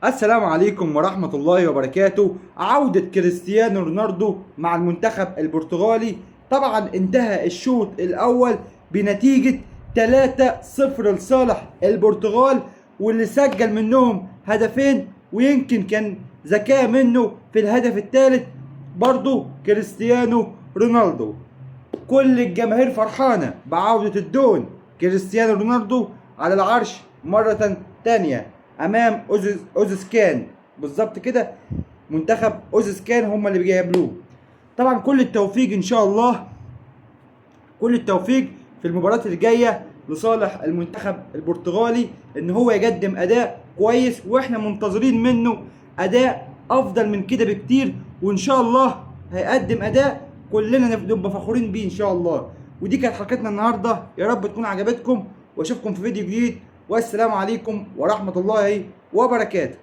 السلام عليكم ورحمة الله وبركاته. عودة كريستيانو رونالدو مع المنتخب البرتغالي. طبعا انتهى الشوط الأول بنتيجة 3-0 لصالح البرتغال، واللي سجل منهم هدفين، ويمكن كان ذكاء منه في الهدف الثالث برضه كريستيانو رونالدو. كل الجماهير فرحانة بعودة الدون كريستيانو رونالدو على العرش مرة تانية أمام أوزسكان. بالظبط كده، منتخب أوزسكان هم اللي بيجابلوه. طبعا كل التوفيق إن شاء الله، كل التوفيق في المباراة اللي جاية لصالح المنتخب البرتغالي، إن هو يقدم أداء كويس، وإحنا منتظرين منه أداء أفضل من كده بكتير، وإن شاء الله هيقدم أداء كلنا نبقى فخورين بيه إن شاء الله. ودي كانت حلقتنا النهاردة، يا رب تكون عجبتكم، وأشوفكم في فيديو جديد، والسلام عليكم ورحمة الله وبركاته.